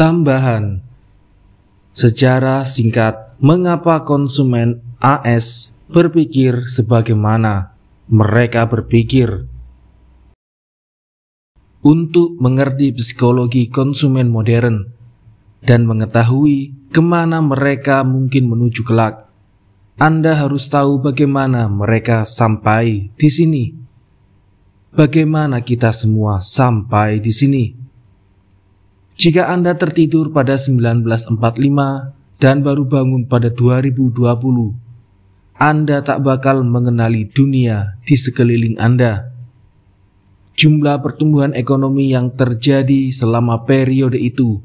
Tambahan sejarah singkat mengapa konsumen AS berpikir sebagaimana mereka berpikir. Untuk mengerti psikologi konsumen modern dan mengetahui kemana mereka mungkin menuju kelak, Anda harus tahu bagaimana mereka sampai di sini. Bagaimana kita semua sampai di sini? Jika Anda tertidur pada 1945 dan baru bangun pada 2020, Anda tak bakal mengenali dunia di sekeliling Anda. Jumlah pertumbuhan ekonomi yang terjadi selama periode itu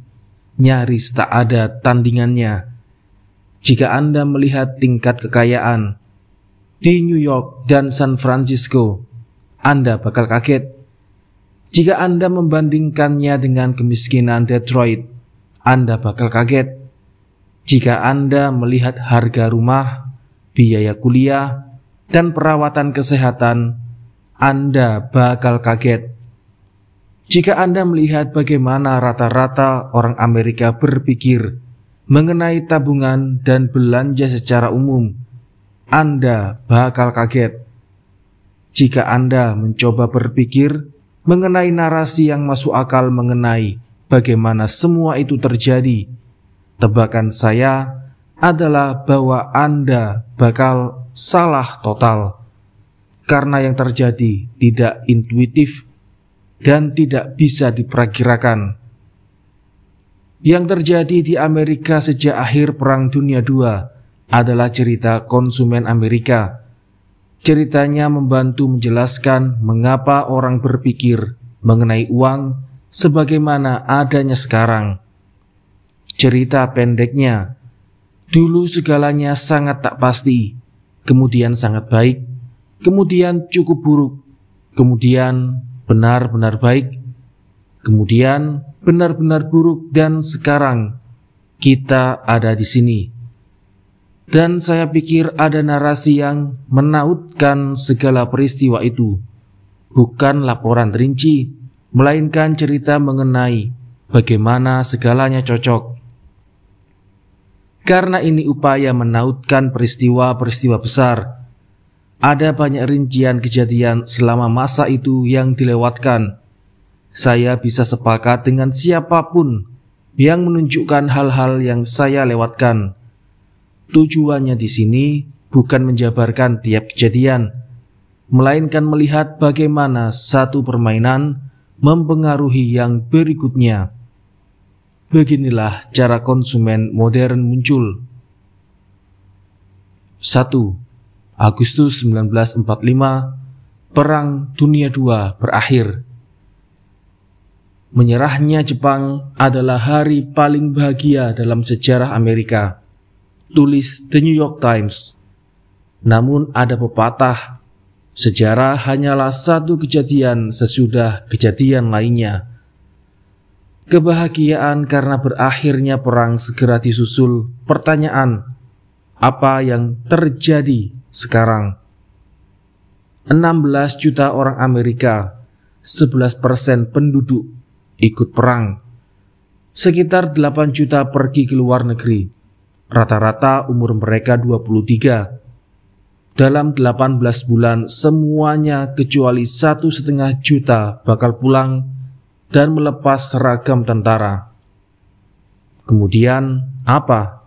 nyaris tak ada tandingannya. Jika Anda melihat tingkat kekayaan di New York dan San Francisco, Anda bakal kaget. Jika Anda membandingkannya dengan kemiskinan Detroit, Anda bakal kaget. Jika Anda melihat harga rumah, biaya kuliah, dan perawatan kesehatan, Anda bakal kaget. Jika Anda melihat bagaimana rata-rata orang Amerika berpikir mengenai tabungan dan belanja secara umum, Anda bakal kaget. Jika Anda mencoba berpikir mengenai narasi yang masuk akal mengenai bagaimana semua itu terjadi, tebakan saya adalah bahwa Anda bakal salah total. Karena yang terjadi tidak intuitif dan tidak bisa diperkirakan. Yang terjadi di Amerika sejak akhir Perang Dunia II adalah cerita konsumen Amerika. Ceritanya membantu menjelaskan mengapa orang berpikir mengenai uang sebagaimana adanya sekarang. Cerita pendeknya, dulu segalanya sangat tak pasti, kemudian sangat baik, kemudian cukup buruk, kemudian benar-benar baik, kemudian benar-benar buruk, dan sekarang kita ada di sini. Dan saya pikir ada narasi yang menautkan segala peristiwa itu, bukan laporan rinci, melainkan cerita mengenai bagaimana segalanya cocok. Karena ini upaya menautkan peristiwa-peristiwa besar, ada banyak rincian kejadian selama masa itu yang dilewatkan. Saya bisa sepakat dengan siapapun yang menunjukkan hal-hal yang saya lewatkan. Tujuannya di sini bukan menjabarkan tiap kejadian, melainkan melihat bagaimana satu permainan mempengaruhi yang berikutnya. Beginilah cara konsumen modern muncul. 1. Agustus 1945, Perang Dunia II berakhir. Menyerahnya Jepang adalah hari paling bahagia dalam sejarah Amerika, tulis The New York Times. Namun ada pepatah, sejarah hanyalah satu kejadian sesudah kejadian lainnya. Kebahagiaan karena berakhirnya perang segera disusul pertanyaan, apa yang terjadi sekarang? 16 juta orang Amerika, 11% penduduk ikut perang. Sekitar 8 juta pergi ke luar negeri. Rata-rata umur mereka 23. Dalam 18 bulan semuanya kecuali 1,5 juta bakal pulang dan melepas seragam tentara. Kemudian apa?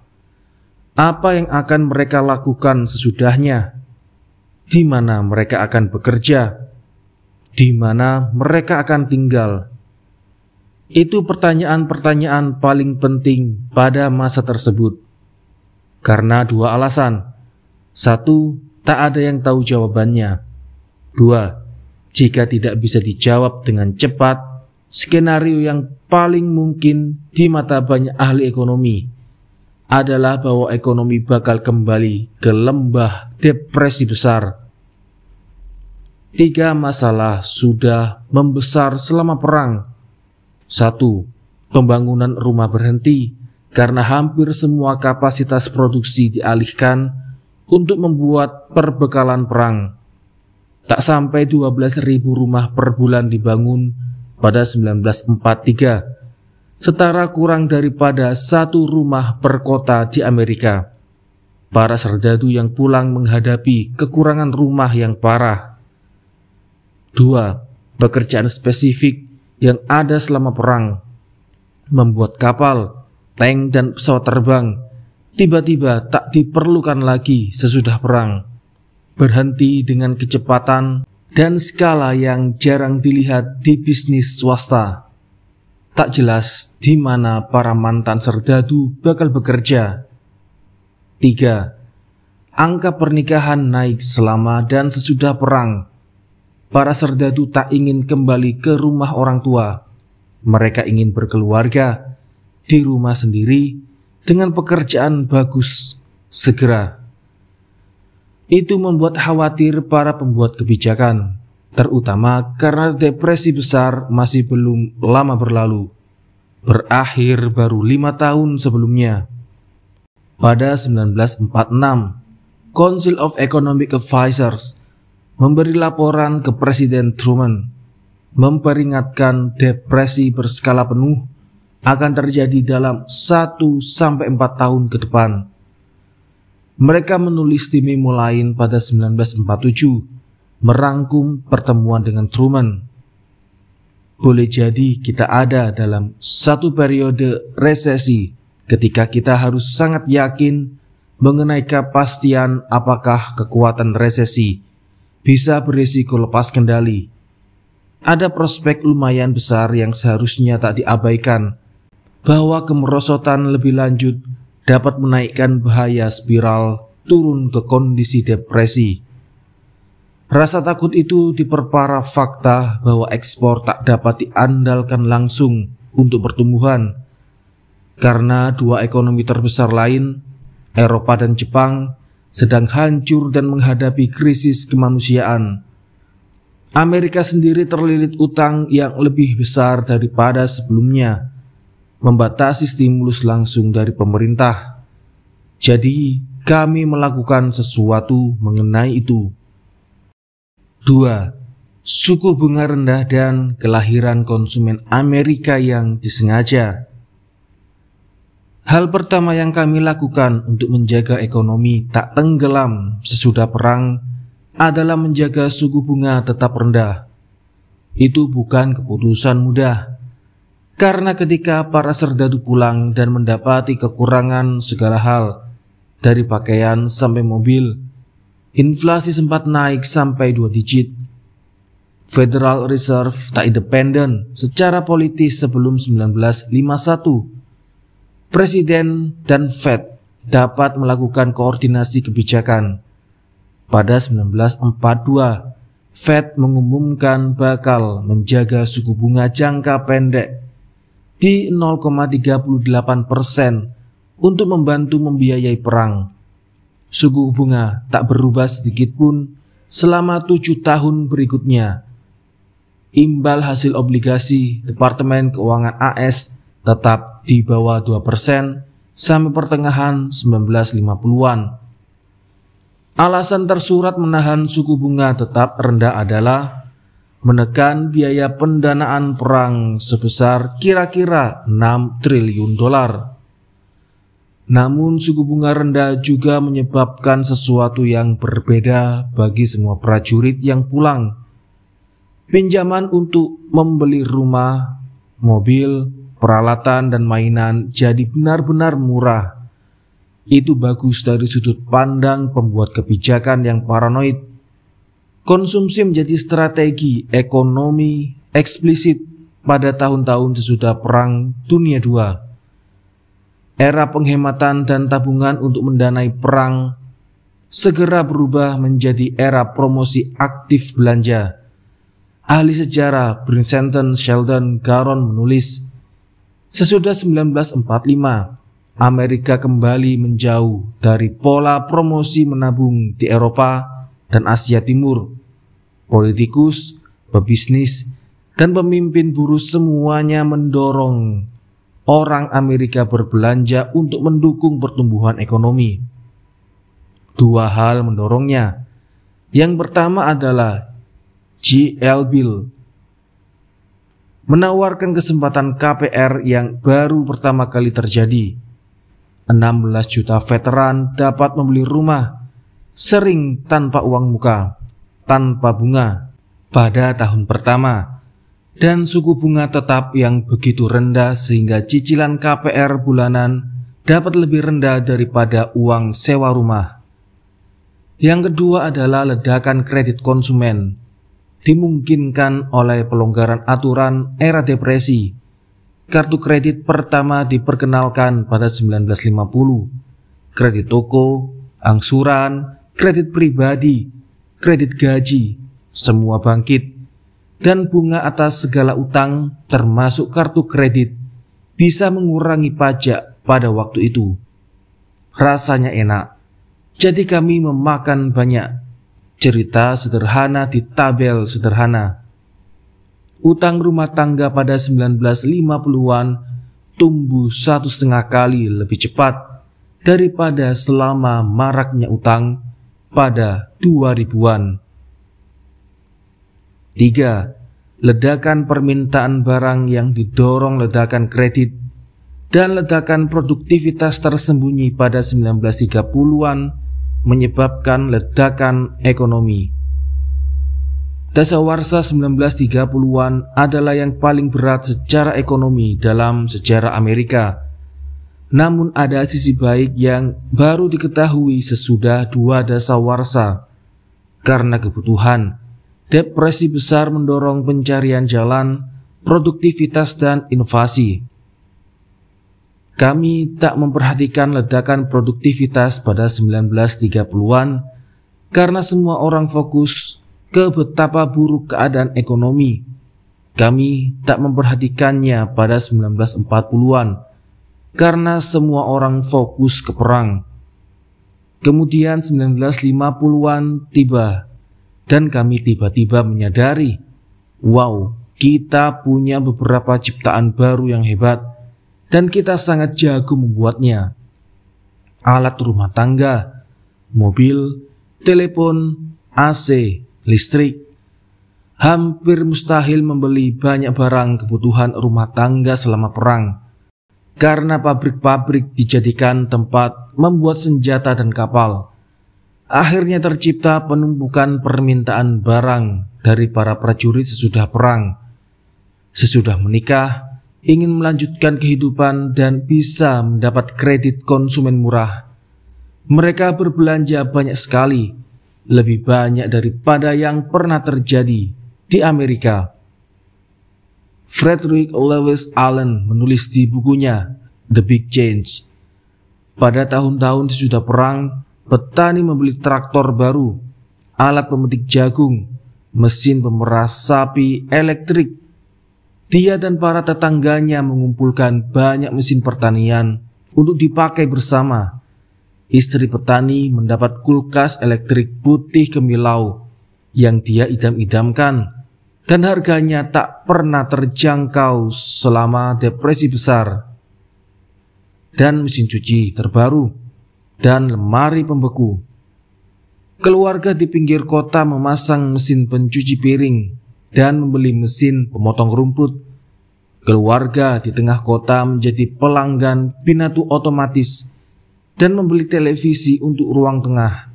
Apa yang akan mereka lakukan sesudahnya? Di mana mereka akan bekerja? Di mana mereka akan tinggal? Itu pertanyaan-pertanyaan paling penting pada masa tersebut. Karena dua alasan. 1, tak ada yang tahu jawabannya. 2, jika tidak bisa dijawab dengan cepat, skenario yang paling mungkin di mata banyak ahli ekonomi adalah bahwa ekonomi bakal kembali ke lembah depresi besar. 3 masalah sudah membesar selama perang. 1. Pembangunan rumah berhenti karena hampir semua kapasitas produksi dialihkan untuk membuat perbekalan perang. Tak sampai 12.000 rumah per bulan dibangun pada 1943. setara kurang daripada 1 rumah per kota di Amerika. Para serdadu yang pulang menghadapi kekurangan rumah yang parah. 2. Pekerjaan spesifik yang ada selama perang. Membuat kapal, tank, dan pesawat terbang tiba-tiba tak diperlukan lagi sesudah perang. Berhenti dengan kecepatan dan skala yang jarang dilihat di bisnis swasta. Tak jelas di mana para mantan serdadu bakal bekerja. 3. Angka pernikahan naik selama dan sesudah perang. Para serdadu tak ingin kembali ke rumah orang tua. Mereka ingin berkeluarga di rumah sendiri dengan pekerjaan bagus segera. Itu membuat khawatir para pembuat kebijakan, terutama karena depresi besar masih belum lama berlalu, berakhir baru 5 tahun sebelumnya. Pada 1946, Council of Economic Advisors memberi laporan ke Presiden Truman, memperingatkan depresi berskala penuh akan terjadi dalam 1-4 tahun ke depan. Mereka menulis di memo lain pada 1947, merangkum pertemuan dengan Truman. Boleh jadi kita ada dalam satu periode resesi ketika kita harus sangat yakin mengenai kepastian apakah kekuatan resesi bisa berisiko lepas kendali. Ada prospek lumayan besar yang seharusnya tak diabaikan, bahwa kemerosotan lebih lanjut dapat menaikkan bahaya spiral turun ke kondisi depresi. Rasa takut itu diperparah fakta bahwa ekspor tak dapat diandalkan langsung untuk pertumbuhan, karena 2 ekonomi terbesar lain, Eropa dan Jepang, sedang hancur dan menghadapi krisis kemanusiaan. Amerika sendiri terlilit utang yang lebih besar daripada sebelumnya, membatasi stimulus langsung dari pemerintah. Jadi, kami melakukan sesuatu mengenai itu. 2. Suku bunga rendah dan kelahiran konsumen Amerika yang disengaja. Hal pertama yang kami lakukan untuk menjaga ekonomi tak tenggelam sesudah perang adalah menjaga suku bunga tetap rendah. Itu bukan keputusan mudah, karena ketika para serdadu pulang dan mendapati kekurangan segala hal, dari pakaian sampai mobil, inflasi sempat naik sampai 2 digit. Federal Reserve tak independen secara politis sebelum 1951. Presiden dan Fed dapat melakukan koordinasi kebijakan. Pada 1942, Fed mengumumkan bakal menjaga suku bunga jangka pendek di 0,38% untuk membantu membiayai perang. Suku bunga tak berubah sedikit pun selama 7 tahun berikutnya. Imbal hasil obligasi Departemen Keuangan AS tetap di bawah 2% sampai pertengahan 1950-an. Alasan tersurat menahan suku bunga tetap rendah adalah menekan biaya pendanaan perang sebesar kira-kira 6 triliun dolar. Namun suku bunga rendah juga menyebabkan sesuatu yang berbeda bagi semua prajurit yang pulang. Pinjaman untuk membeli rumah, mobil, peralatan, dan mainan jadi benar-benar murah. Itu bagus dari sudut pandang pembuat kebijakan yang paranoid. Konsumsi menjadi strategi ekonomi eksplisit pada tahun-tahun sesudah Perang Dunia II. Era penghematan dan tabungan untuk mendanai perang segera berubah menjadi era promosi aktif belanja. Ahli sejarah Brinton Sheldon Garon menulis, sesudah 1945, Amerika kembali menjauh dari pola promosi menabung di Eropa dan Asia Timur. Politikus, pebisnis, dan pemimpin buruh semuanya mendorong orang Amerika berbelanja untuk mendukung pertumbuhan ekonomi. 2 hal mendorongnya. Yang pertama adalah GL Bill. menawarkan kesempatan KPR yang baru pertama kali terjadi. 16 juta veteran dapat membeli rumah, sering tanpa uang muka, tanpa bunga, pada tahun pertama, dan suku bunga tetap yang begitu rendah sehingga cicilan KPR bulanan dapat lebih rendah daripada uang sewa rumah. Yang kedua adalah ledakan kredit konsumen, dimungkinkan oleh pelonggaran aturan era depresi. Kartu kredit pertama diperkenalkan pada 1950. Kredit toko, angsuran, kredit pribadi, kredit gaji, semua bangkit. Dan bunga atas segala utang termasuk kartu kredit bisa mengurangi pajak pada waktu itu. Rasanya enak, jadi kami memakan banyak. Cerita sederhana di tabel sederhana. Utang rumah tangga pada 1950-an tumbuh 1,5 kali lebih cepat daripada selama maraknya utang pada 2000-an. 3. Ledakan permintaan barang yang didorong ledakan kredit dan ledakan produktivitas tersembunyi pada 1930-an menyebabkan ledakan ekonomi. Dasawarsa 1930-an adalah yang paling berat secara ekonomi dalam sejarah Amerika. Namun ada sisi baik yang baru diketahui sesudah dua dasawarsa. Karena kebutuhan, depresi besar mendorong pencarian jalan, produktivitas dan inovasi. Kami tak memperhatikan ledakan produktivitas pada 1930-an karena semua orang fokus ke betapa buruk keadaan ekonomi. Kami tak memperhatikannya pada 1940-an karena semua orang fokus ke perang. Kemudian 1950-an tiba dan kami tiba-tiba menyadari, wow, kita punya beberapa ciptaan baru yang hebat. Dan kita sangat jago membuatnya. Alat rumah tangga, mobil, telepon, AC, listrik. Hampir mustahil membeli banyak barang kebutuhan rumah tangga selama perang. Karena pabrik-pabrik dijadikan tempat membuat senjata dan kapal. Akhirnya tercipta penumpukan permintaan barang dari para prajurit sesudah perang. Sesudah menikah, ingin melanjutkan kehidupan dan bisa mendapat kredit konsumen murah. Mereka berbelanja banyak sekali, lebih banyak daripada yang pernah terjadi di Amerika. Frederick Lewis Allen menulis di bukunya The Big Change. Pada tahun-tahun sesudah perang, petani membeli traktor baru, alat pemetik jagung, mesin pemeras sapi elektrik. Dia dan para tetangganya mengumpulkan banyak mesin pertanian untuk dipakai bersama. Istri petani mendapat kulkas elektrik putih kemilau yang dia idam-idamkan dan harganya tak pernah terjangkau selama depresi besar. Dan mesin cuci terbaru dan lemari pembeku. Keluarga di pinggir kota memasang mesin pencuci piring dan membeli mesin pemotong rumput. Keluarga di tengah kota menjadi pelanggan binatu otomatis dan membeli televisi untuk ruang tengah.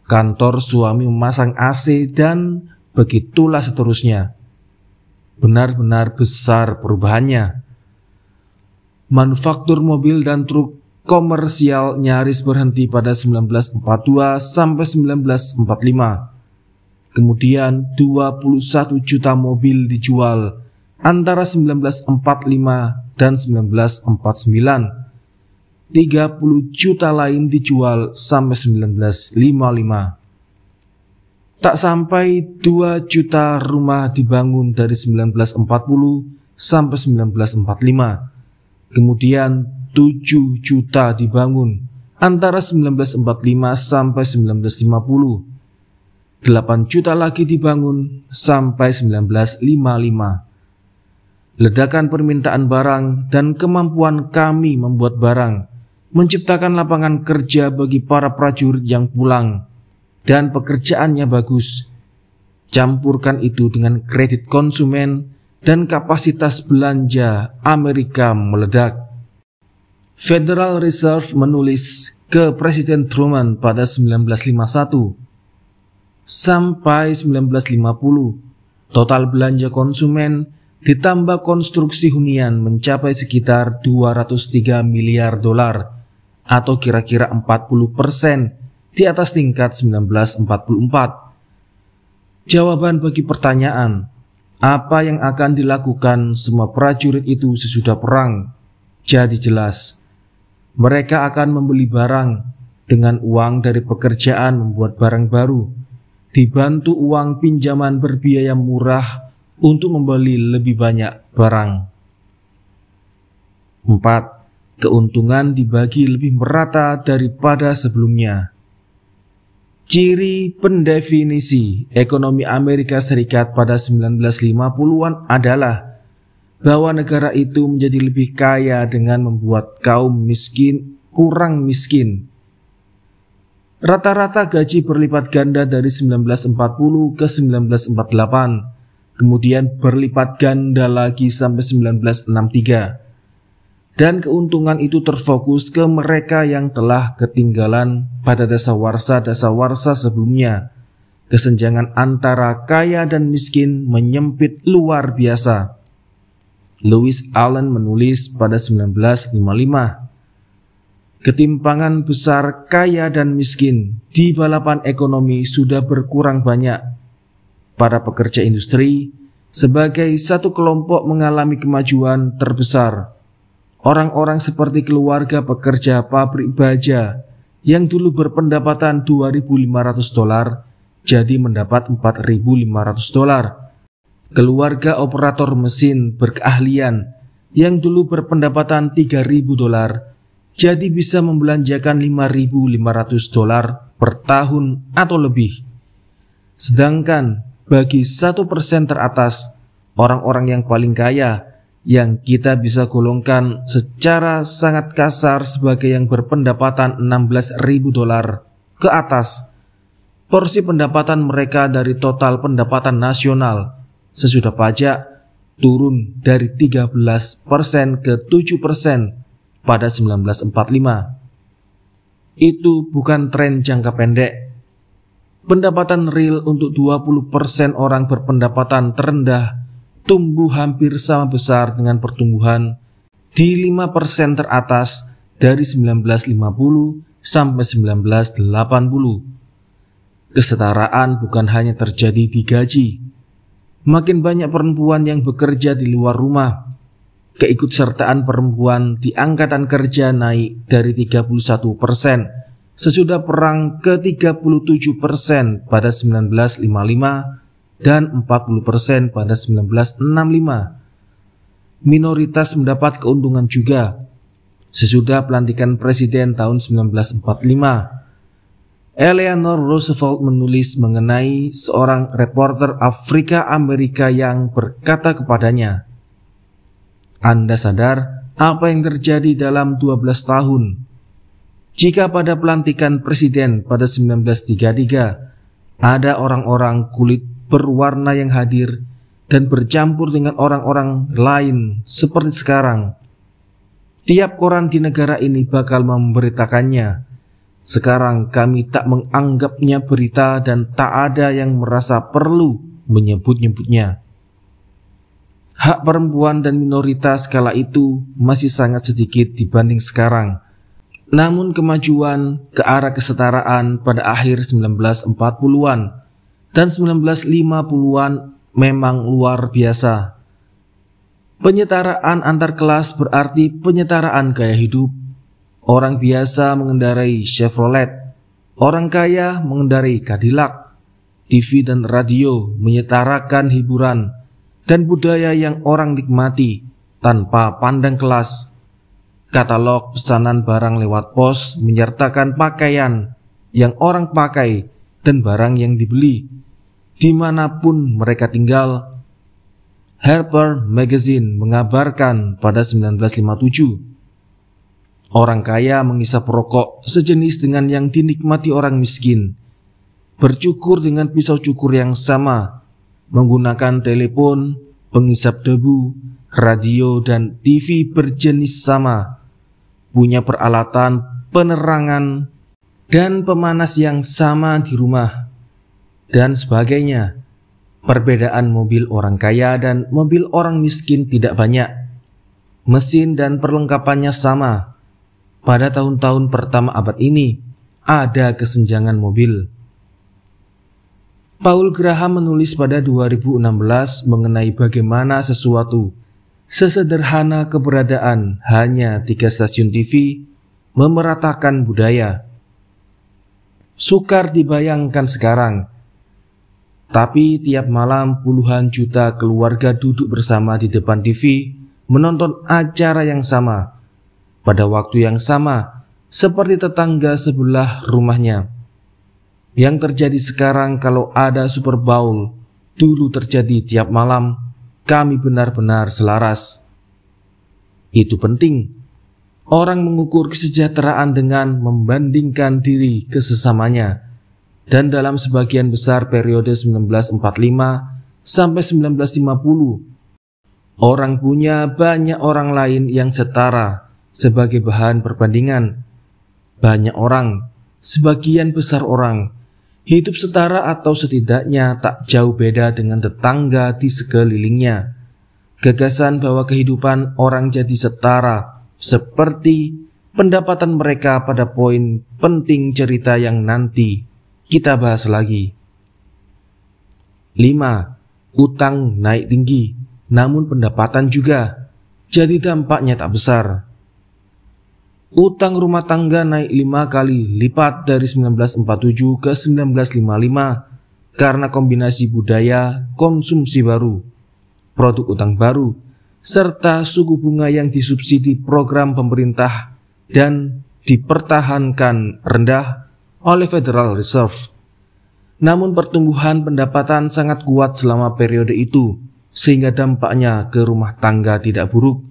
Kantor suami memasang AC dan begitulah seterusnya. Benar-benar besar perubahannya. Manufaktur mobil dan truk komersial nyaris berhenti pada 1942 sampai 1945. Kemudian 21 juta mobil dijual antara 1945 dan 1949. 30 juta lain dijual sampai 1955. Tak sampai 2 juta rumah dibangun dari 1940 sampai 1945. Kemudian 7 juta dibangun antara 1945 sampai 1950. 8 juta lagi dibangun sampai 1955. Ledakan permintaan barang dan kemampuan kami membuat barang menciptakan lapangan kerja bagi para prajurit yang pulang dan pekerjaannya bagus. Campurkan itu dengan kredit konsumen dan kapasitas belanja Amerika meledak. Federal Reserve menulis ke Presiden Truman pada 1951, sampai 1950, total belanja konsumen ditambah konstruksi hunian mencapai sekitar 203 miliar dolar atau kira-kira 40% di atas tingkat 1944. Jawaban bagi pertanyaan, apa yang akan dilakukan semua prajurit itu sesudah perang, jadi jelas. Mereka akan membeli barang dengan uang dari pekerjaan membuat barang baru, dibantu uang pinjaman berbiaya murah untuk membeli lebih banyak barang. 4. Keuntungan dibagi lebih merata daripada sebelumnya. Ciri pendefinisi ekonomi Amerika Serikat pada 1950-an adalah bahwa negara itu menjadi lebih kaya dengan membuat kaum miskin kurang miskin. Rata-rata gaji berlipat ganda dari 1940 ke 1948, kemudian berlipat ganda lagi sampai 1963. Dan keuntungan itu terfokus ke mereka yang telah ketinggalan pada dasawarsa sebelumnya. Kesenjangan antara kaya dan miskin menyempit luar biasa. Lewis Allen menulis pada 1955, ketimpangan besar kaya dan miskin di balapan ekonomi sudah berkurang banyak. Para pekerja industri sebagai satu kelompok mengalami kemajuan terbesar. Orang-orang seperti keluarga pekerja pabrik baja yang dulu berpendapatan 2.500 dolar jadi mendapat 4.500 dolar. Keluarga operator mesin berkeahlian yang dulu berpendapatan 3.000 dolar jadi bisa membelanjakan 5.500 dolar per tahun atau lebih. Sedangkan bagi 1% teratas, orang-orang yang paling kaya yang kita bisa golongkan secara sangat kasar sebagai yang berpendapatan 16.000 dolar ke atas, porsi pendapatan mereka dari total pendapatan nasional sesudah pajak turun dari 13% ke 7% pada 1945. Itu bukan tren jangka pendek. Pendapatan real untuk 20% orang berpendapatan terendah tumbuh hampir sama besar dengan pertumbuhan di 5% teratas dari 1950 sampai 1980. Kesetaraan bukan hanya terjadi di gaji. Makin banyak perempuan yang bekerja di luar rumah. Keikutsertaan perempuan di angkatan kerja naik dari 31% sesudah perang ke 37% pada 1955 dan 40% pada 1965. Minoritas mendapat keuntungan juga. Sesudah pelantikan presiden tahun 1945, Eleanor Roosevelt menulis mengenai seorang reporter Afrika Amerika yang berkata kepadanya, "Anda sadar apa yang terjadi dalam 12 tahun? Jika pada pelantikan presiden pada 1933 ada orang-orang kulit berwarna yang hadir dan bercampur dengan orang-orang lain seperti sekarang, tiap koran di negara ini bakal memberitakannya. Sekarang kami tak menganggapnya berita dan tak ada yang merasa perlu menyebut-nyebutnya." Hak perempuan dan minoritas kala itu masih sangat sedikit dibanding sekarang. Namun kemajuan ke arah kesetaraan pada akhir 1940-an dan 1950-an memang luar biasa. Penyetaraan antar kelas berarti penyetaraan gaya hidup. Orang biasa mengendarai Chevrolet, orang kaya mengendarai Cadillac. TV dan radio menyetarakan hiburan dan budaya yang orang nikmati tanpa pandang kelas. Katalog pesanan barang lewat pos menyertakan pakaian yang orang pakai dan barang yang dibeli dimanapun mereka tinggal. Harper Magazine mengabarkan pada 1957, orang kaya menghisap rokok sejenis dengan yang dinikmati orang miskin, bercukur dengan pisau cukur yang sama, menggunakan telepon penghisap debu, radio, dan TV berjenis sama, punya peralatan penerangan dan pemanas yang sama di rumah, dan sebagainya. Perbedaan mobil orang kaya dan mobil orang miskin tidak banyak. Mesin dan perlengkapannya sama. Pada tahun-tahun pertama abad ini, ada kesenjangan mobil. Paul Graham menulis pada 2016 mengenai bagaimana sesuatu sesederhana keberadaan hanya 3 stasiun TV memeratakan budaya. Sukar dibayangkan sekarang, tapi tiap malam puluhan juta keluarga duduk bersama di depan TV menonton acara yang sama pada waktu yang sama seperti tetangga sebelah rumahnya. Yang terjadi sekarang kalau ada Super Bowl, dulu terjadi tiap malam, kami benar-benar selaras. Itu penting. Orang mengukur kesejahteraan dengan membandingkan diri ke sesamanya. Dan dalam sebagian besar periode 1945 sampai 1950, orang punya banyak orang lain yang setara sebagai bahan perbandingan. Banyak orang, sebagian besar orang, hidup setara atau setidaknya tak jauh beda dengan tetangga di sekelilingnya. Gagasan bahwa kehidupan orang jadi setara seperti pendapatan mereka pada poin penting cerita yang nanti kita bahas lagi. 5. Utang naik tinggi, namun pendapatan juga, jadi dampaknya tak besar. Utang rumah tangga naik 5 kali lipat dari 1947 ke 1955 karena kombinasi budaya konsumsi baru, produk utang baru, serta suku bunga yang disubsidi program pemerintah dan dipertahankan rendah oleh Federal Reserve. Namun pertumbuhan pendapatan sangat kuat selama periode itu, sehingga dampaknya ke rumah tangga tidak buruk.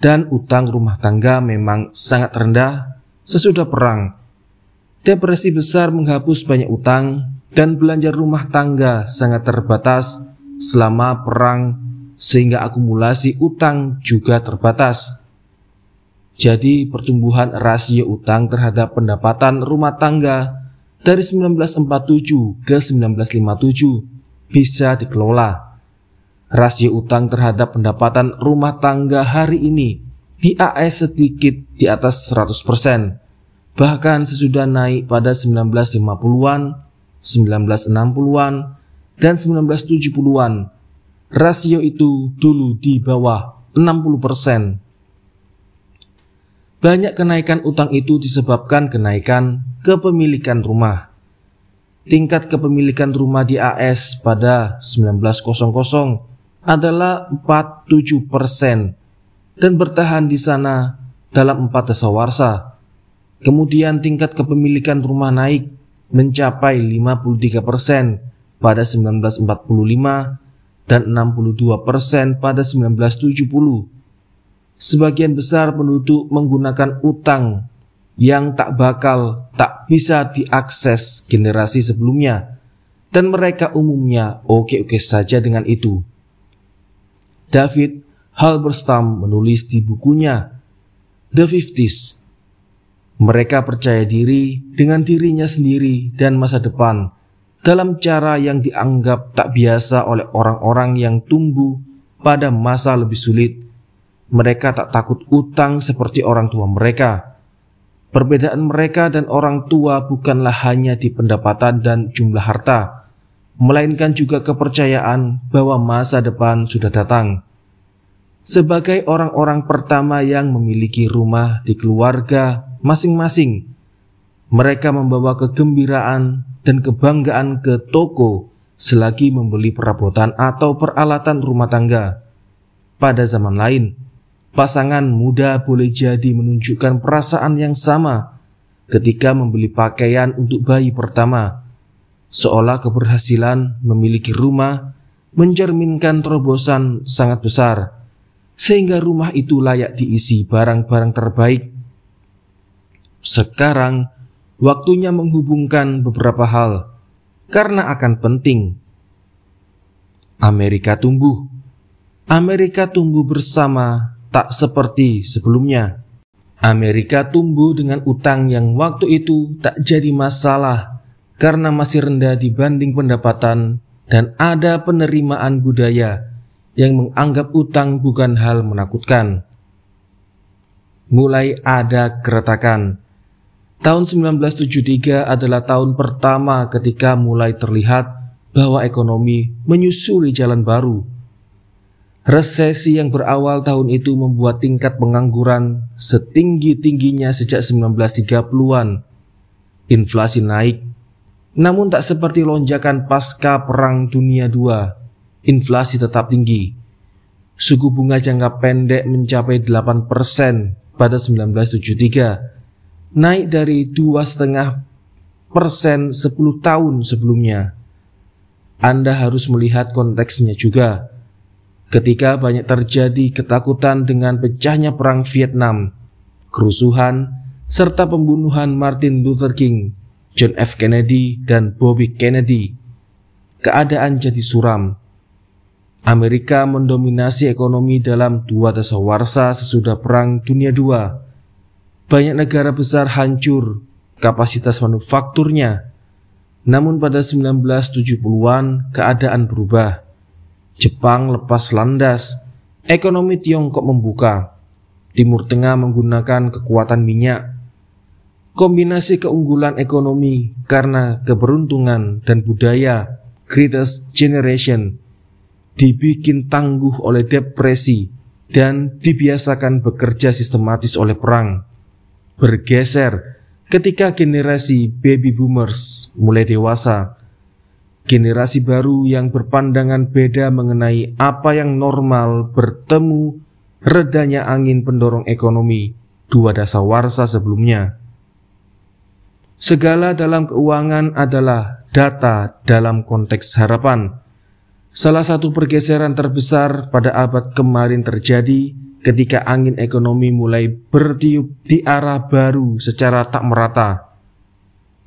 Dan utang rumah tangga memang sangat rendah sesudah perang. Depresi besar menghapus banyak utang dan belanja rumah tangga sangat terbatas selama perang, sehingga akumulasi utang juga terbatas. Jadi pertumbuhan rasio utang terhadap pendapatan rumah tangga dari 1947 ke 1957 bisa dikelola. Rasio utang terhadap pendapatan rumah tangga hari ini di AS sedikit di atas 100%. Bahkan sesudah naik pada 1950-an, 1960-an, dan 1970-an. Rasio itu dulu di bawah 60%. Banyak kenaikan utang itu disebabkan kenaikan kepemilikan rumah. Tingkat kepemilikan rumah di AS pada 1900 adalah 47% dan bertahan di sana dalam 4 dasawarsa. Kemudian tingkat kepemilikan rumah naik mencapai 53% pada 1945 dan 62% pada 1970. Sebagian besar penduduk menggunakan utang yang tak bisa diakses generasi sebelumnya, dan mereka umumnya oke-oke saja dengan itu. David Halberstam menulis di bukunya The 50s, mereka percaya diri dengan dirinya sendiri dan masa depan dalam cara yang dianggap tak biasa oleh orang-orang yang tumbuh pada masa lebih sulit. Mereka tak takut utang seperti orang tua mereka. Perbedaan mereka dan orang tua bukanlah hanya di pendapatan dan jumlah harta, melainkan juga kepercayaan bahwa masa depan sudah datang. Sebagai orang-orang pertama yang memiliki rumah di keluarga masing-masing, mereka membawa kegembiraan dan kebanggaan ke toko selagi membeli perabotan atau peralatan rumah tangga. Pada zaman lain, pasangan muda boleh jadi menunjukkan perasaan yang sama ketika membeli pakaian untuk bayi pertama, seolah keberhasilan memiliki rumah mencerminkan terobosan sangat besar, sehingga rumah itu layak diisi barang-barang terbaik. Sekarang waktunya menghubungkan beberapa hal karena akan penting. Amerika tumbuh, Amerika tumbuh bersama, tak seperti sebelumnya. Amerika tumbuh dengan utang yang waktu itu tak jadi masalah karena masih rendah dibanding pendapatan dan ada penerimaan budaya yang menganggap utang bukan hal menakutkan. Mulai ada keretakan. Tahun 1973 adalah tahun pertama ketika mulai terlihat bahwa ekonomi menyusuri jalan baru. Resesi yang berawal tahun itu membuat tingkat pengangguran setinggi-tingginya sejak 1930-an. Inflasi naik, namun tak seperti lonjakan pasca Perang Dunia II. Inflasi tetap tinggi. Suku bunga jangka pendek mencapai 8% pada 1973, naik dari 2,5% 10 tahun sebelumnya. Anda harus melihat konteksnya juga. Ketika banyak terjadi ketakutan dengan pecahnya Perang Vietnam, kerusuhan, serta pembunuhan Martin Luther King, John F. Kennedy, dan Bobby Kennedy, keadaan jadi suram. Amerika mendominasi ekonomi dalam 2 dasawarsa sesudah Perang Dunia II. Banyak negara besar hancur kapasitas manufakturnya. Namun pada 1970-an keadaan berubah. Jepang lepas landas, ekonomi Tiongkok membuka, Timur Tengah menggunakan kekuatan minyak. Kombinasi keunggulan ekonomi karena keberuntungan dan budaya Greatest Generation dibikin tangguh oleh depresi dan dibiasakan bekerja sistematis oleh perang. Bergeser ketika generasi baby boomers mulai dewasa. Generasi baru yang berpandangan beda mengenai apa yang normal bertemu redanya angin pendorong ekonomi 2 dasawarsa sebelumnya. Segala dalam keuangan adalah data dalam konteks harapan. Salah satu pergeseran terbesar pada abad kemarin terjadi ketika angin ekonomi mulai bertiup di arah baru secara tak merata.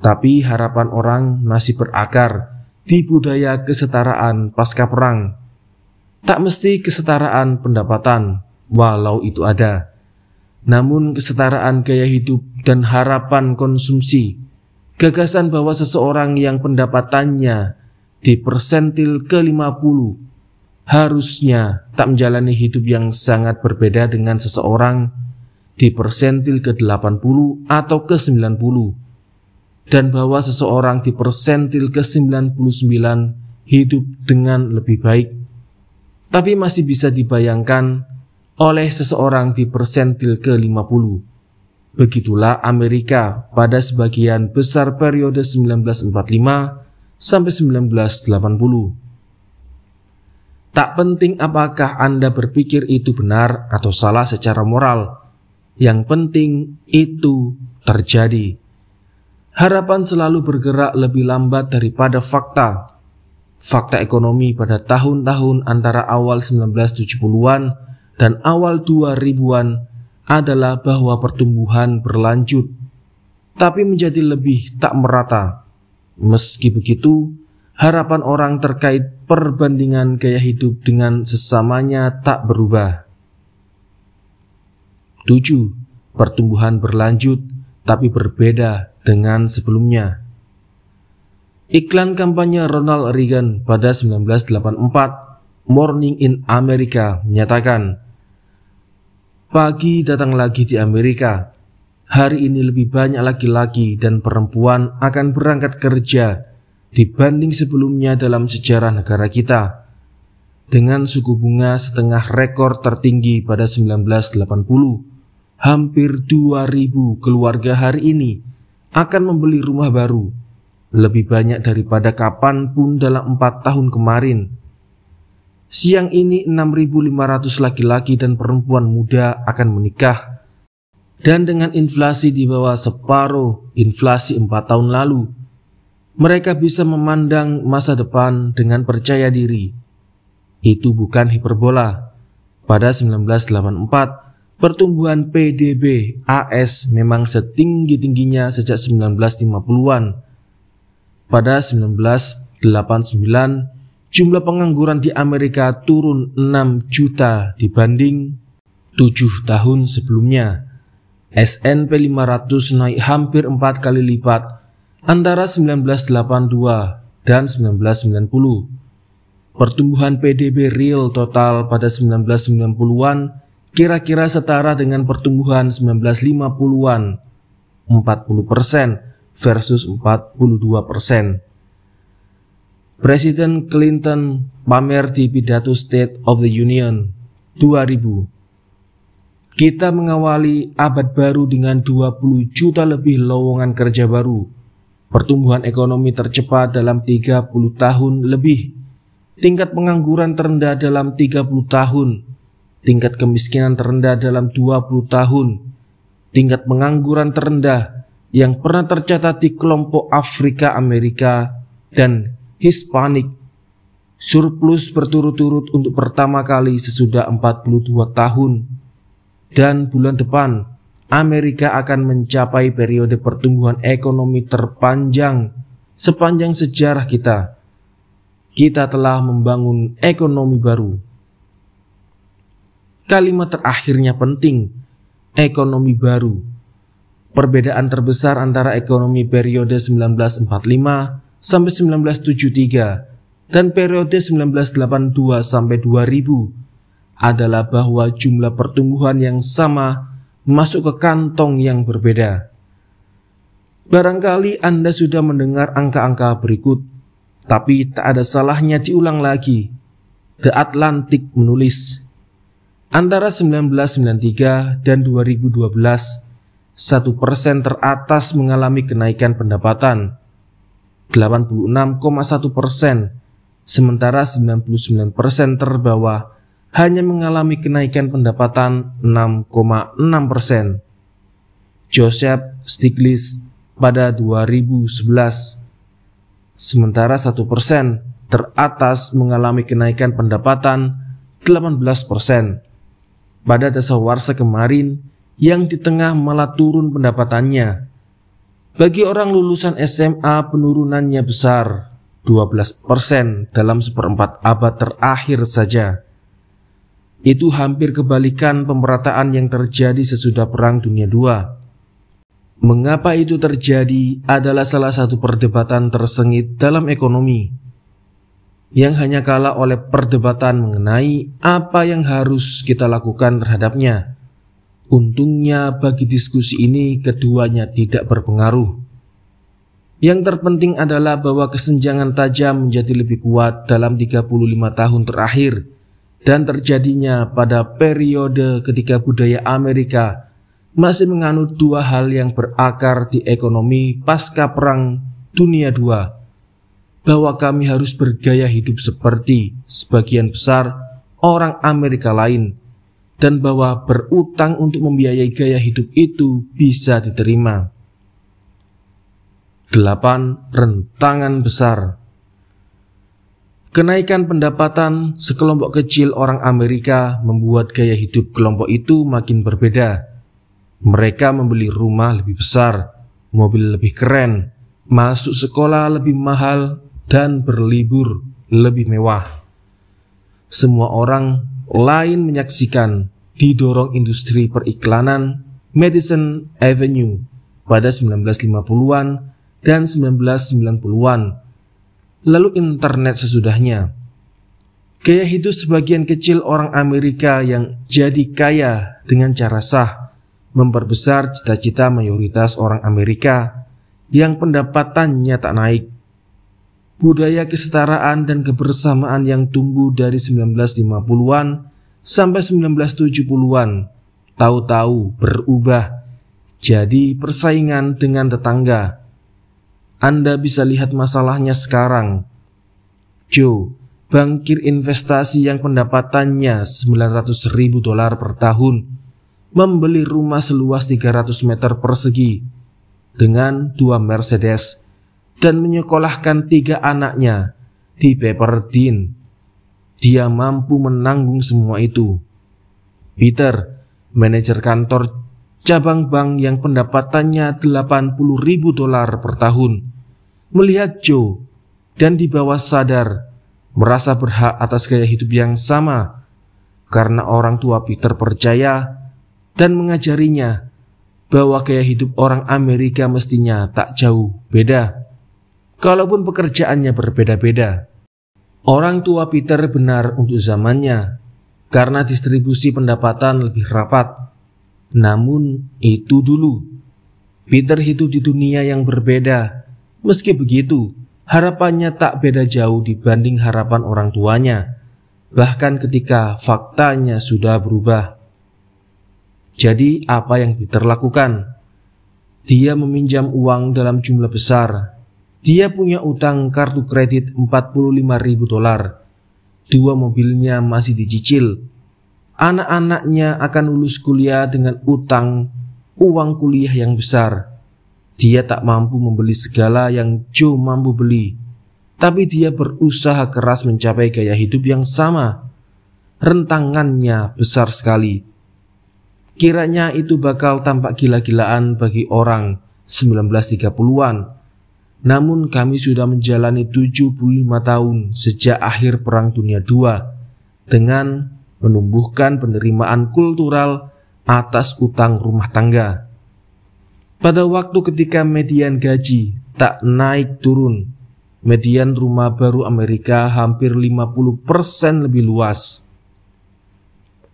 Tapi harapan orang masih berakar di budaya kesetaraan pasca perang. Tak mesti kesetaraan pendapatan, walau itu ada. Namun kesetaraan gaya hidup dan harapan konsumsi. Gagasan bahwa seseorang yang pendapatannya di persentil ke-50 harusnya tak menjalani hidup yang sangat berbeda dengan seseorang di persentil ke-80 atau ke-90. Dan bahwa seseorang di persentil ke-99 hidup dengan lebih baik, tapi masih bisa dibayangkan oleh seseorang di persentil ke-50. Begitulah Amerika pada sebagian besar periode 1945 sampai 1980. Tak penting apakah Anda berpikir itu benar atau salah secara moral, yang penting itu terjadi. Harapan selalu bergerak lebih lambat daripada fakta. Fakta ekonomi pada tahun-tahun antara awal 1970-an dan awal 2000-an adalah bahwa pertumbuhan berlanjut, tapi menjadi lebih tak merata. Meski begitu, harapan orang terkait perbandingan gaya hidup dengan sesamanya tak berubah. 7. Pertumbuhan berlanjut, tapi berbeda dengan sebelumnya. Iklan kampanye Ronald Reagan pada 1984, Morning in America, menyatakan, "Pagi datang lagi di Amerika. Hari ini lebih banyak laki-laki dan perempuan akan berangkat kerja dibanding sebelumnya dalam sejarah negara kita. Dengan suku bunga setengah rekor tertinggi pada 1980, hampir 2.000 keluarga hari ini akan membeli rumah baru, lebih banyak daripada kapanpun dalam 4 tahun kemarin. Siang ini 6.500 laki-laki dan perempuan muda akan menikah. Dan dengan inflasi di bawah separuh inflasi 4 tahun lalu, mereka bisa memandang masa depan dengan percaya diri." Itu bukan hiperbola. Pada 1984, pertumbuhan PDB AS memang setinggi-tingginya sejak 1950-an. Pada 1989, jumlah pengangguran di Amerika turun 6 juta dibanding 7 tahun sebelumnya. S&P 500 naik hampir 4 kali lipat antara 1982 dan 1990. Pertumbuhan PDB real total pada 1990-an kira-kira setara dengan pertumbuhan 1950-an, 40% versus 42%. Presiden Clinton pamer di pidato State of the Union 2000. Kita mengawali abad baru dengan 20 juta lebih lowongan kerja baru. Pertumbuhan ekonomi tercepat dalam 30 tahun lebih. Tingkat pengangguran terendah dalam 30 tahun, tingkat kemiskinan terendah dalam 20 tahun, tingkat pengangguran terendah yang pernah tercatat di kelompok Afrika, Amerika, dan Hispanik, surplus berturut-turut untuk pertama kali sesudah 42 tahun, dan bulan depan Amerika akan mencapai periode pertumbuhan ekonomi terpanjang sepanjang sejarah kita. Kita telah membangun ekonomi baru. Kalimat terakhirnya penting, ekonomi baru. Perbedaan terbesar antara ekonomi periode 1945 sampai 1973 dan periode 1982 sampai 2000 adalah bahwa jumlah pertumbuhan yang sama masuk ke kantong yang berbeda. Barangkali Anda sudah mendengar angka-angka berikut, tapi tak ada salahnya diulang lagi. The Atlantic menulis, antara 1993 dan 2012, 1% teratas mengalami kenaikan pendapatan, 86,1%, sementara 99% terbawah hanya mengalami kenaikan pendapatan 6,6%. Joseph Stiglitz pada 2011. Sementara 1% teratas mengalami kenaikan pendapatan 18%. Pada dasawarsa kemarin, yang di tengah malah turun pendapatannya. Bagi orang lulusan SMA penurunannya besar, 12% dalam seperempat abad terakhir saja. Itu hampir kebalikan pemerataan yang terjadi sesudah Perang Dunia II. Mengapa itu terjadi adalah salah satu perdebatan tersengit dalam ekonomi, yang hanya kalah oleh perdebatan mengenai apa yang harus kita lakukan terhadapnya. Untungnya bagi diskusi ini keduanya tidak berpengaruh. Yang terpenting adalah bahwa kesenjangan tajam menjadi lebih kuat dalam 35 tahun terakhir, dan terjadinya pada periode ketika budaya Amerika masih menganut dua hal yang berakar di ekonomi pasca Perang Dunia II, bahwa kami harus bergaya hidup seperti sebagian besar orang Amerika lain, dan bahwa berutang untuk membiayai gaya hidup itu bisa diterima. 8. Rentangan besar. Kenaikan pendapatan sekelompok kecil orang Amerika membuat gaya hidup kelompok itu makin berbeda. Mereka membeli rumah lebih besar, mobil lebih keren, masuk sekolah lebih mahal, dan berlibur lebih mewah. Semua orang lain menyaksikan didorong industri periklanan Madison Avenue pada 1950-an dan 1990-an, lalu internet sesudahnya. Gaya hidup sebagian kecil orang Amerika yang jadi kaya dengan cara sah memperbesar cita-cita mayoritas orang Amerika yang pendapatannya tak naik. Budaya kesetaraan dan kebersamaan yang tumbuh dari 1950-an sampai 1970-an tahu-tahu berubah jadi persaingan dengan tetangga. Anda bisa lihat masalahnya sekarang. Joe, bankir investasi yang pendapatannya $900.000 per tahun, membeli rumah seluas 300 meter persegi dengan 2 Mercedes dan menyekolahkan 3 anaknya di Pepperdine. Dia mampu menanggung semua itu. Peter, manajer kantor cabang bank yang pendapatannya $80.000 per tahun, melihat Joe dan di bawah sadar merasa berhak atas gaya hidup yang sama karena orang tua Peter percaya dan mengajarinya bahwa gaya hidup orang Amerika mestinya tak jauh beda, kalaupun pekerjaannya berbeda-beda. Orang tua Peter benar untuk zamannya karena distribusi pendapatan lebih rapat. Namun itu dulu. Peter hidup di dunia yang berbeda. Meski begitu, harapannya tak beda jauh dibanding harapan orang tuanya, bahkan ketika faktanya sudah berubah. Jadi apa yang Peter lakukan? Dia meminjam uang dalam jumlah besar. Dia punya utang kartu kredit $45.000. 2 mobilnya masih dicicil. Anak-anaknya akan lulus kuliah dengan utang uang kuliah yang besar. Dia tak mampu membeli segala yang Joe mampu beli, tapi dia berusaha keras mencapai gaya hidup yang sama. Rentangannya besar sekali. Kiranya itu bakal tampak gila-gilaan bagi orang 1930-an. Namun kami sudah menjalani 75 tahun sejak akhir Perang Dunia II dengan menumbuhkan penerimaan kultural atas utang rumah tangga. Pada waktu ketika median gaji tak naik turun, median rumah baru Amerika hampir 50% lebih luas.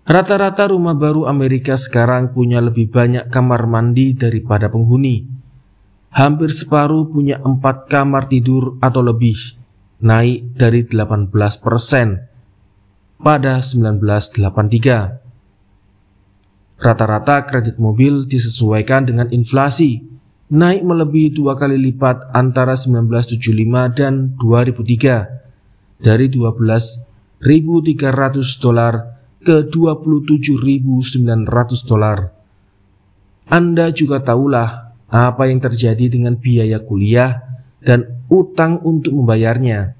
Rata-rata rumah baru Amerika sekarang punya lebih banyak kamar mandi daripada penghuni. Hampir separuh punya 4 kamar tidur atau lebih, naik dari 18% pada 1983. Rata-rata kredit mobil disesuaikan dengan inflasi, naik melebihi 2 kali lipat antara 1975 dan 2003, dari $12.300 ke $27.900. Anda juga tahulah apa yang terjadi dengan biaya kuliah dan utang untuk membayarnya.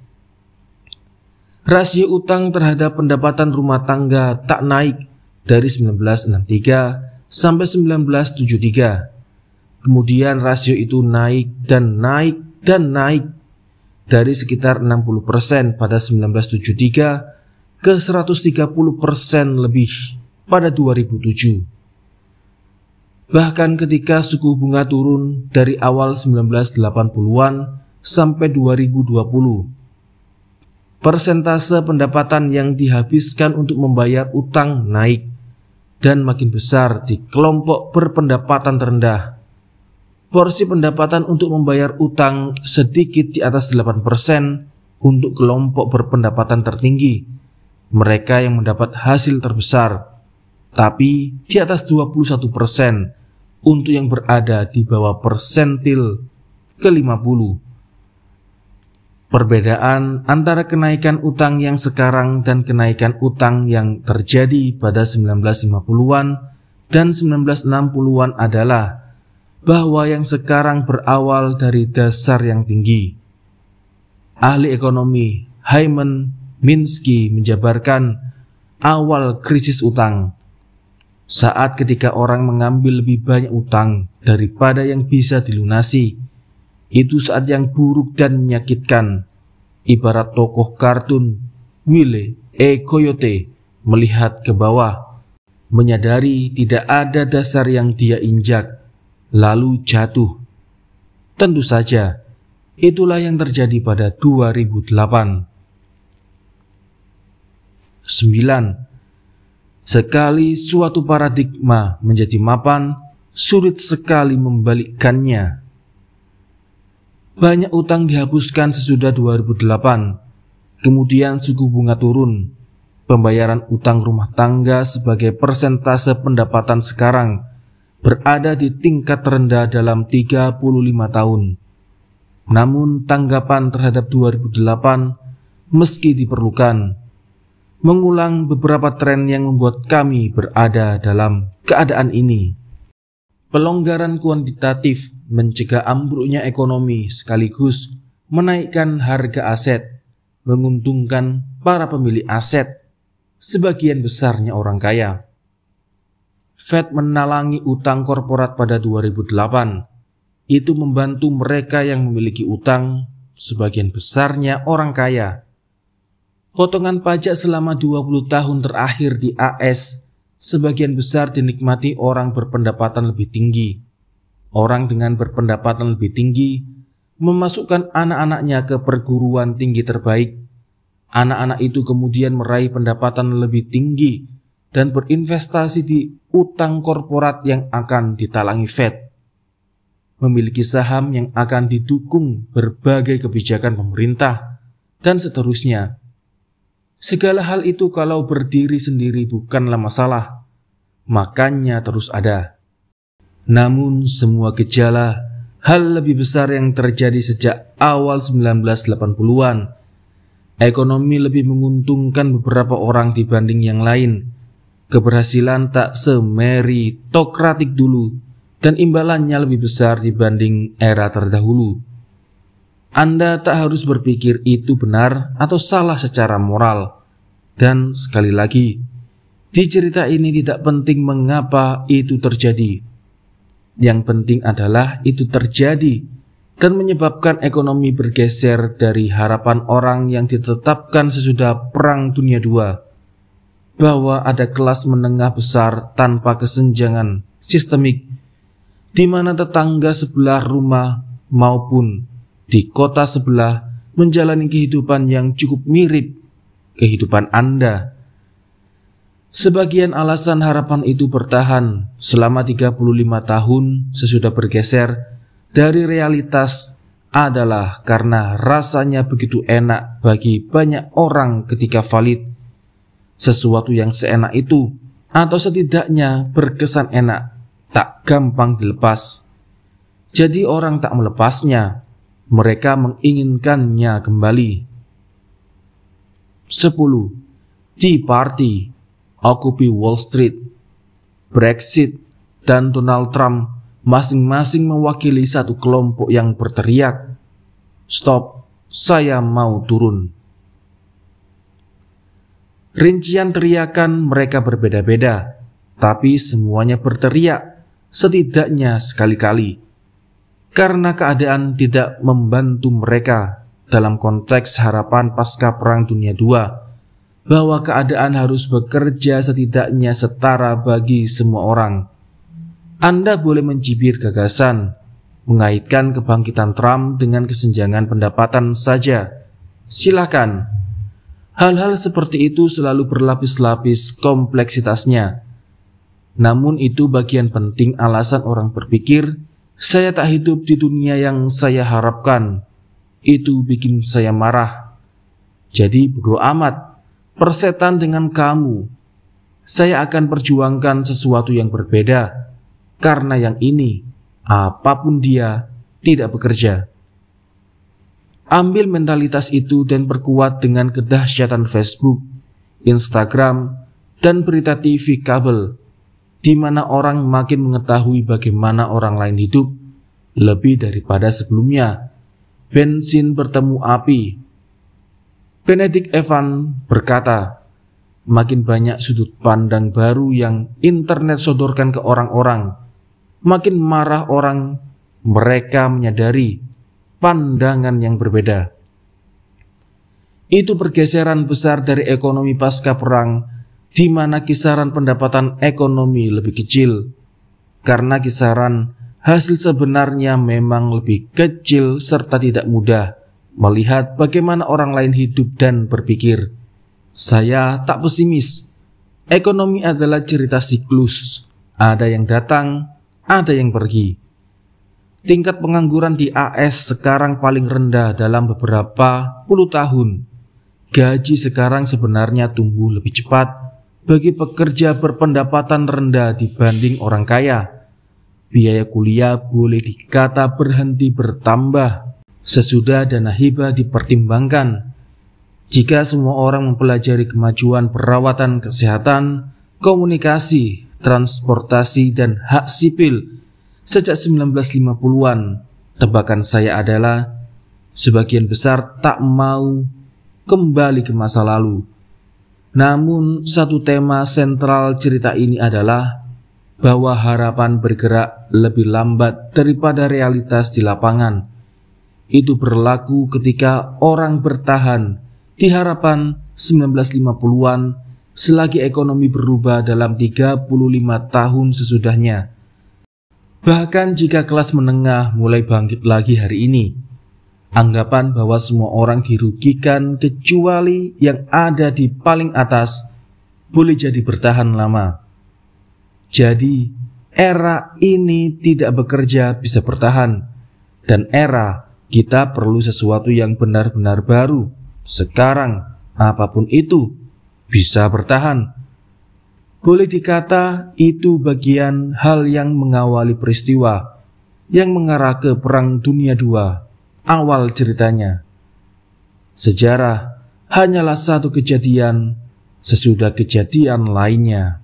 Rasio utang terhadap pendapatan rumah tangga tak naik dari 1963 sampai 1973. Kemudian rasio itu naik dan naik dan naik dari sekitar 60% pada 1973 ke 130% lebih pada 2007. Bahkan ketika suku bunga turun dari awal 1980-an sampai 2020, persentase pendapatan yang dihabiskan untuk membayar utang naik dan makin besar di kelompok berpendapatan terendah. Porsi pendapatan untuk membayar utang sedikit di atas 8% untuk kelompok berpendapatan tertinggi, mereka yang mendapat hasil terbesar, tapi di atas 21% untuk yang berada di bawah persentil ke-50. Perbedaan antara kenaikan utang yang sekarang dan kenaikan utang yang terjadi pada 1950-an dan 1960-an adalah bahwa yang sekarang berawal dari dasar yang tinggi. Ahli ekonomi Hyman Minsky menjabarkan awal krisis utang saat ketika orang mengambil lebih banyak utang daripada yang bisa dilunasi. Itu saat yang buruk dan menyakitkan, ibarat tokoh kartun Wile E. Coyote melihat ke bawah, menyadari tidak ada dasar yang dia injak, lalu jatuh. Tentu saja, itulah yang terjadi pada 2008. 9. Sekali suatu paradigma menjadi mapan, sulit sekali membalikkannya. Banyak utang dihapuskan sesudah 2008. Kemudian suku bunga turun. Pembayaran utang rumah tangga sebagai persentase pendapatan sekarang berada di tingkat terendah dalam 35 tahun. Namun tanggapan terhadap 2008 meski diperlukan, mengulang beberapa tren yang membuat kami berada dalam keadaan ini. Pelonggaran kuantitatif mencegah ambruknya ekonomi sekaligus menaikkan harga aset, menguntungkan para pemilik aset, sebagian besarnya orang kaya. Fed menalangi utang korporat pada 2008. Itu membantu mereka yang memiliki utang, sebagian besarnya orang kaya. Potongan pajak selama 20 tahun terakhir di AS sebagian besar dinikmati orang berpendapatan lebih tinggi. Orang dengan berpendapatan lebih tinggi memasukkan anak-anaknya ke perguruan tinggi terbaik. Anak-anak itu kemudian meraih pendapatan lebih tinggi dan berinvestasi di utang korporat yang akan ditalangi Fed. Memiliki saham yang akan didukung berbagai kebijakan pemerintah, dan seterusnya. Segala hal itu kalau berdiri sendiri bukanlah masalah, makanya terus ada. Namun semua gejala, hal lebih besar yang terjadi sejak awal 1980-an. Ekonomi lebih menguntungkan beberapa orang dibanding yang lain. Keberhasilan tak semeritokratik dulu, dan imbalannya lebih besar dibanding era terdahulu. Anda tak harus berpikir itu benar atau salah secara moral. Dan sekali lagi, di cerita ini tidak penting mengapa itu terjadi. Yang penting adalah itu terjadi dan menyebabkan ekonomi bergeser dari harapan orang yang ditetapkan sesudah Perang Dunia II, bahwa ada kelas menengah besar tanpa kesenjangan sistemik, di mana tetangga sebelah rumah maupun di kota sebelah menjalani kehidupan yang cukup mirip kehidupan Anda. Sebagian alasan harapan itu bertahan selama 35 tahun sesudah bergeser dari realitas adalah karena rasanya begitu enak bagi banyak orang ketika valid. Sesuatu yang seenak itu, atau setidaknya berkesan enak, tak gampang dilepas. Jadi orang tak melepasnya. Mereka menginginkannya kembali. 10. Tea Party, Occupy Wall Street, Brexit, dan Donald Trump masing-masing mewakili satu kelompok yang berteriak, "Stop, saya mau turun." Rincian teriakan mereka berbeda-beda, tapi semuanya berteriak setidaknya sekali-kali. Karena keadaan tidak membantu mereka dalam konteks harapan pasca Perang Dunia II, bahwa keadaan harus bekerja setidaknya setara bagi semua orang. Anda boleh mencibir gagasan, mengaitkan kebangkitan Trump dengan kesenjangan pendapatan saja. Silakan. Hal-hal seperti itu selalu berlapis-lapis kompleksitasnya. Namun itu bagian penting alasan orang berpikir, saya tak hidup di dunia yang saya harapkan. Itu bikin saya marah. Jadi bodo amat, persetan dengan kamu. Saya akan perjuangkan sesuatu yang berbeda. Karena yang ini, apapun dia, tidak bekerja. Ambil mentalitas itu dan perkuat dengan kedahsyatan Facebook, Instagram, dan berita TV kabel, di mana orang makin mengetahui bagaimana orang lain hidup lebih daripada sebelumnya. Bensin bertemu api. Benedict Evan berkata, makin banyak sudut pandang baru yang internet sodorkan ke orang-orang, makin marah orang. Mereka menyadari pandangan yang berbeda. Itu pergeseran besar dari ekonomi pasca perang, di mana kisaran pendapatan ekonomi lebih kecil, karena kisaran hasil sebenarnya memang lebih kecil serta tidak mudah melihat bagaimana orang lain hidup dan berpikir. Saya tak pesimis. Ekonomi adalah cerita siklus. Ada yang datang, ada yang pergi. Tingkat pengangguran di AS sekarang paling rendah dalam beberapa puluh tahun. Gaji sekarang sebenarnya tumbuh lebih cepat bagi pekerja berpendapatan rendah dibanding orang kaya. Biaya kuliah boleh dikata berhenti bertambah sesudah dana hibah dipertimbangkan. Jika semua orang mempelajari kemajuan perawatan kesehatan, komunikasi, transportasi, dan hak sipil sejak 1950-an, tebakan saya adalah sebagian besar tak mau kembali ke masa lalu. Namun satu tema sentral cerita ini adalah bahwa harapan bergerak lebih lambat daripada realitas di lapangan. Itu berlaku ketika orang bertahan di harapan 1950-an selagi ekonomi berubah dalam 35 tahun sesudahnya. Bahkan jika kelas menengah mulai bangkit lagi hari ini, anggapan bahwa semua orang dirugikan kecuali yang ada di paling atas boleh jadi bertahan lama. Jadi, era ini tidak bekerja bisa bertahan, dan era kita perlu sesuatu yang benar-benar baru. Sekarang, apapun itu, bisa bertahan. Boleh dikata itu bagian hal yang mengawali peristiwa yang mengarah ke Perang Dunia II, awal ceritanya. Sejarah hanyalah satu kejadian sesudah kejadian lainnya.